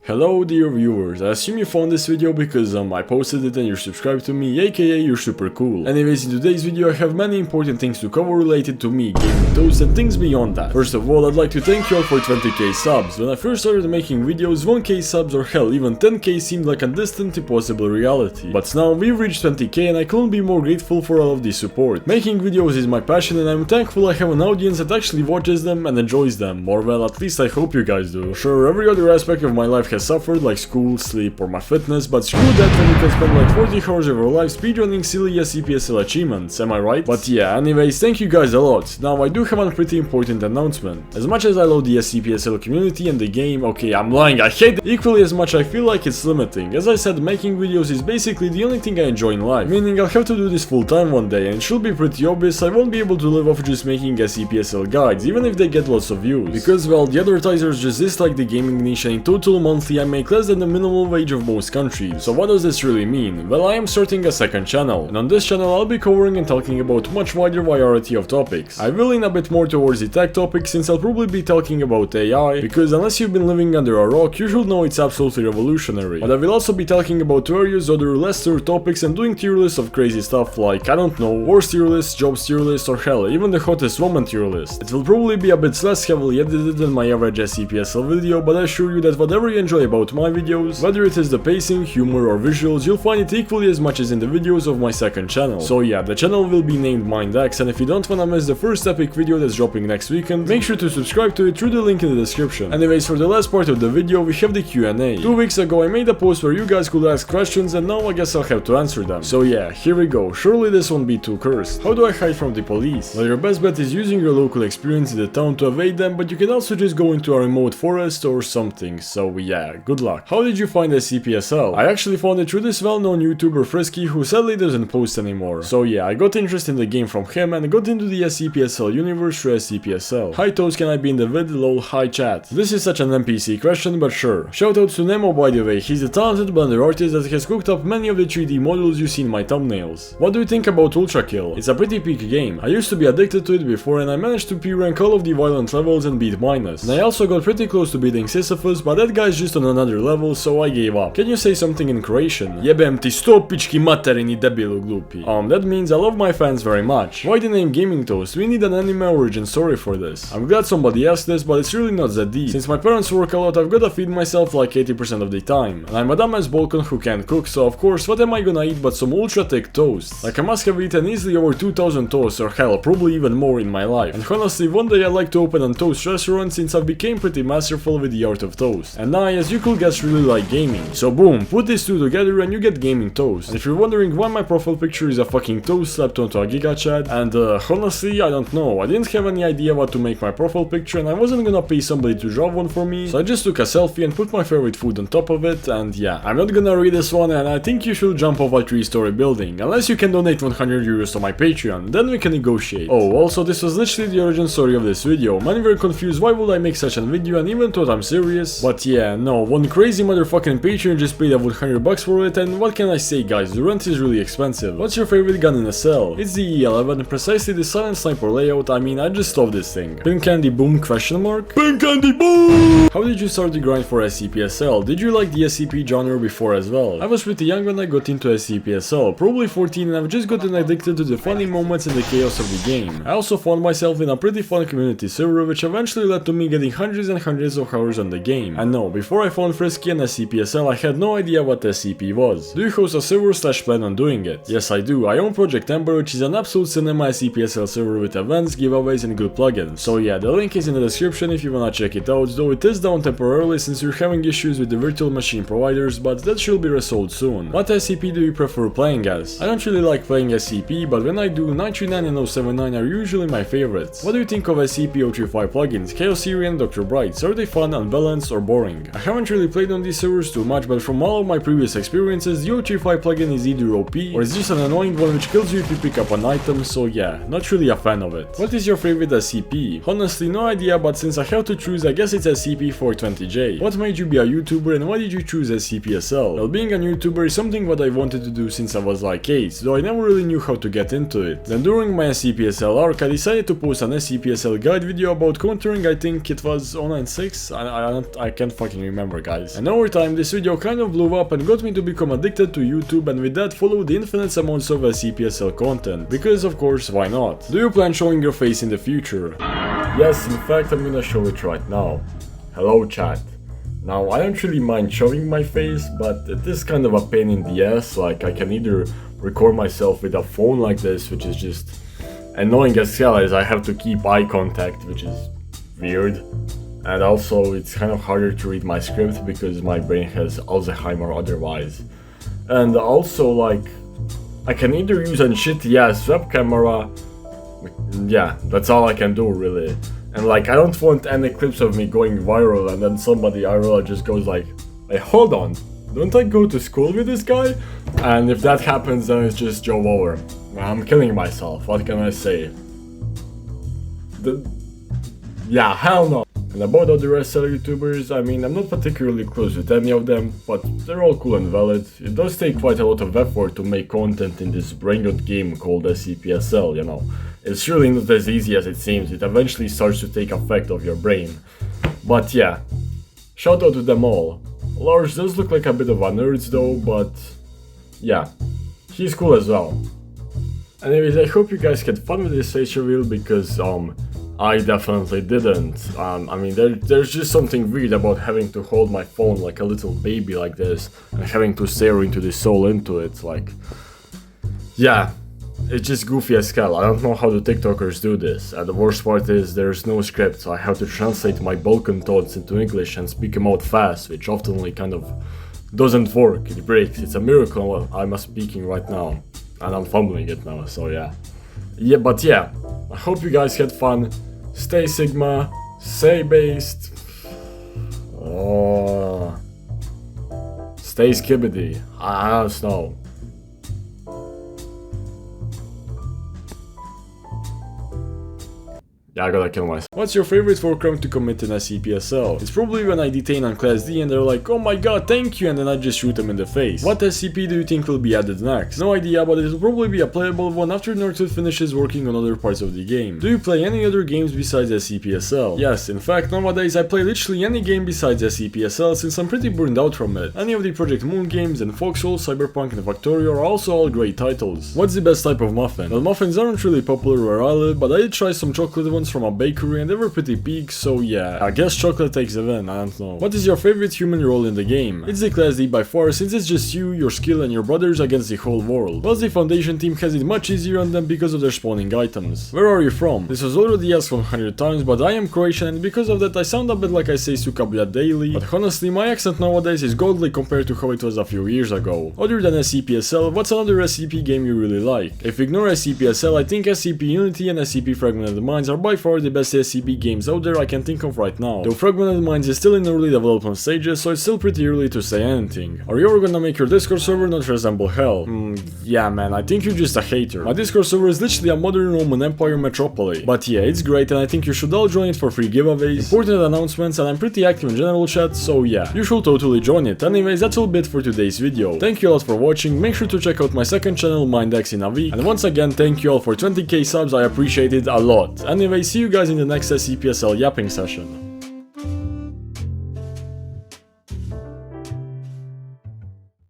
Hello dear viewers, I assume you found this video because I posted it and you're subscribed to me, aka you're super cool. Anyways, in today's video I have many important things to cover related to me, gaming toast and things beyond that. First of all, I'd like to thank you all for 20k subs. When I first started making videos, 1k subs or hell even 10k seemed like a distant impossible reality. But now we've reached 20k and I couldn't be more grateful for all of the support. Making videos is my passion and I'm thankful I have an audience that actually watches them and enjoys them, or well, at least I hope you guys do. Sure, every other aspect of my life has suffered, like school, sleep, or my fitness, but screw that when you can spend like 40 hours of your life speedrunning silly SCPSL achievements, am I right? But yeah, anyways, thank you guys a lot. Now I do have a pretty important announcement. As much as I love the SCPSL community and the game, okay, I'm lying, I hate it equally as much. I feel like it's limiting. As I said, making videos is basically the only thing I enjoy in life, meaning I'll have to do this full time one day, and it should be pretty obvious I won't be able to live off just making SCPSL guides, even if they get lots of views. Because, well, the advertisers just dislike the gaming niche, and in total monthly I make less than the minimum wage of most countries. So what does this really mean? Well, I am starting a second channel, and on this channel I'll be covering and talking about much wider variety of topics. I will lean a bit more towards the tech topics since I'll probably be talking about AI, because unless you've been living under a rock, you should know it's absolutely revolutionary. But I will also be talking about various other lesser topics and doing tier lists of crazy stuff like, I don't know, worst tier lists, jobs tier lists, or hell, even the hottest woman tier list. It will probably be a bit less heavily edited than my average SCPSL video, but I assure you that whatever you enjoy about my videos, whether it is the pacing, humor, or visuals, you'll find it equally as much as in the videos of my second channel. So yeah, the channel will be named MindX, and if you don't wanna miss the first epic video that's dropping next weekend, make sure to subscribe to it through the link in the description. Anyways, for the last part of the video, we have the Q&A. 2 weeks ago I made a post where you guys could ask questions, and now I guess I'll have to answer them. So yeah, here we go. Surely this won't be too cursed. How do I hide from the police? Well, your best bet is using your local experience in the town to evade them, but you can also just go into a remote forest or something. So yeah, good luck. How did you find SCPSL? I actually found it through this well-known YouTuber Frisky, who sadly doesn't post anymore. So yeah, I got interested in the game from him and got into the SCPSL universe through SCPSL. Hi Toast, can I be in the vid? Lol, hi chat. This is such an NPC question, but sure. Shoutouts to Nemo, by the way. He's a talented Blender artist that has cooked up many of the 3D models you see in my thumbnails. What do you think about Ultra Kill? It's a pretty peak game. I used to be addicted to it before and I managed to P-rank all of the violent levels and beat Minus. And I also got pretty close to beating Sisyphus, but that guy's just on another level, so I gave up. Can you say something in Croatian? Jebem ti sto pički materini debilu glupi. That means I love my fans very much. Why the name Gaming Toast? We need an anime origin story for this. I'm glad somebody asked this, but it's really not that deep. Since my parents work a lot, I've gotta feed myself like 80% of the time. And I'm a dumbass Balkan who can't cook, so of course what am I gonna eat but some ultra thick toast? Like I must have eaten easily over 2000 toasts, or hell, probably even more in my life. And honestly, one day I'd like to open a toast restaurant since I've became pretty masterful with the art of toast. And I, as you could guess, really like gaming. So boom, put these two together and you get Gaming Toast. And if you're wondering why my profile picture is a fucking toast slapped onto a Giga Chat, and honestly, I don't know. I didn't have any idea what to make my profile picture and I wasn't gonna pay somebody to draw one for me, so I just took a selfie and put my favorite food on top of it, and yeah, I'm not gonna read this one, and I think you should jump off a 3-story building, unless you can donate 100 euros to my Patreon, then we can negotiate. Oh, also this was literally the origin story of this video. Many were confused why would I make such a video and even thought I'm serious, but yeah, no, one crazy motherfucking Patreon just paid a 100 bucks for it, and what can I say guys, the rent is really expensive. What's your favorite gun in a cell? It's the E11, precisely the silent sniper layout. I mean, I just love this thing. Pink candy boom question mark? Pink candy boom! How did you start the grind for SCPSL? Did you like the SCP genre before as well? I was pretty young when I got into SCPSL, probably 14, and I've just gotten addicted to the funny moments and the chaos of the game. I also found myself in a pretty fun community server, which eventually led to me getting hundreds and hundreds of hours on the game. And no, before I found Frisky and SCPSL, I had no idea what SCP was. Do you host a server / plan on doing it? Yes, I do. I own Project Ember, which is an absolute cinema SCPSL server with events, giveaways, and good plugins. So yeah, the link is in the description if you wanna check it out, though it is down temporarily since we're having issues with the virtual machine providers, but that should be resolved soon. What SCP do you prefer playing as? I don't really like playing SCP, but when I do, 939 and 079 are usually my favorites. What do you think of SCP-035 plugins, Chaos Theory and Dr. Brights? Are they fun, unbalanced, or boring? I haven't really played on these servers too much, but from all of my previous experiences, the 035 plugin is either OP, or it's just an annoying one which kills you if you pick up an item, so yeah, not really a fan of it. What is your favorite SCP? Honestly, no idea, but since I have to choose, I guess it's SCP-420J. What made you be a YouTuber and why did you choose SCPSL? Well, being a YouTuber is something what I wanted to do since I was like 8, though I never really knew how to get into it. Then during my SCPSL arc, I decided to post an SCPSL guide video about countering, I think it was 096, I can't fucking remember, guys. And over time, this video kind of blew up and got me to become addicted to YouTube, and with that followed infinite amounts of SCPSL content. Because of course, why not? Do you plan showing your face in the future? Yes, in fact, I'm gonna show it right now. Hello, chat. Now, I don't really mind showing my face, but it is kind of a pain in the ass. Like, I can either record myself with a phone like this, which is just annoying as hell, as I have to keep eye contact, which is weird. And also, it's kind of harder to read my script because my brain has Alzheimer otherwise. And also, like, I can either use a shitty ass web camera. Yeah, that's all I can do, really. And like, I don't want any clips of me going viral and then somebody IRL just goes like, hey, hold on, don't I go to school with this guy? And if that happens, then it's just Joe over. I'm killing myself, what can I say? Yeah, hell no. And about other SL YouTubers, I mean, I'm not particularly close with any of them, but they're all cool and valid. It does take quite a lot of effort to make content in this brain-rot game called SCPSL, you know. It's really not as easy as it seems, it eventually starts to take effect of your brain. But yeah, shout out to them all. Lars does look like a bit of a nerd though, but yeah, he's cool as well. Anyways, I hope you guys had fun with this face reveal, because I definitely didn't. I mean, there's just something weird about having to hold my phone like a little baby like this, and having to stare into the soul into it, like, yeah. It's just goofy as hell. I don't know how the TikTokers do this, and the worst part is there's no script, so I have to translate my Balkan thoughts into English and speak them out fast, which often kind of doesn't work, it breaks. It's a miracle I'm speaking right now, and I'm fumbling it now, so yeah. But yeah, I hope you guys had fun. Stay Sigma, stay based, stay skibbity, I don't know. Yeah, I gotta kill myself. What's your favorite war crime to commit in SCPSL? It's probably when I detain on Class D and they're like, oh my god, thank you, and then I just shoot them in the face. What SCP do you think will be added next? No idea, but it will probably be a playable one after Nerdtooth finishes working on other parts of the game. Do you play any other games besides SCPSL? Yes, in fact, nowadays I play literally any game besides SCPSL, since I'm pretty burned out from it. Any of the Project Moon games and Foxhole, Cyberpunk and Factorio are also all great titles. What's the best type of muffin? Well, muffins aren't really popular where I live, but I did try some chocolate ones from a bakery and they were pretty peak, so yeah, I guess chocolate takes the win, I don't know. What is your favorite human role in the game? It's the Class D by far, since it's just you, your skill and your brothers against the whole world. Plus the Foundation team has it much easier on them because of their spawning items. Where are you from? This was already asked 100 times, but I am Croatian, and because of that I sound a bit like I say Sukabla daily, but honestly my accent nowadays is godly compared to how it was a few years ago. Other than SCPSL, what's another SCP game you really like? If we ignore SCPSL, I think SCP Unity and SCP Fragmented Minds are by far the best SCP games out there I can think of right now. Though Fragmented Minds is still in early development stages, so it's still pretty early to say anything. Are you ever gonna make your Discord server not resemble hell? Yeah man, I think you're just a hater. My Discord server is literally a modern Roman Empire metropolis. But yeah, it's great and I think you should all join it for free giveaways, important announcements, and I'm pretty active in general chat, so yeah, you should totally join it. Anyways, that's all bit for today's video. Thank you all for watching, make sure to check out my second channel, Mindex in a week, and once again thank you all for 20k subs, I appreciate it a lot. Anyway, see you guys in the next SCPSL yapping session.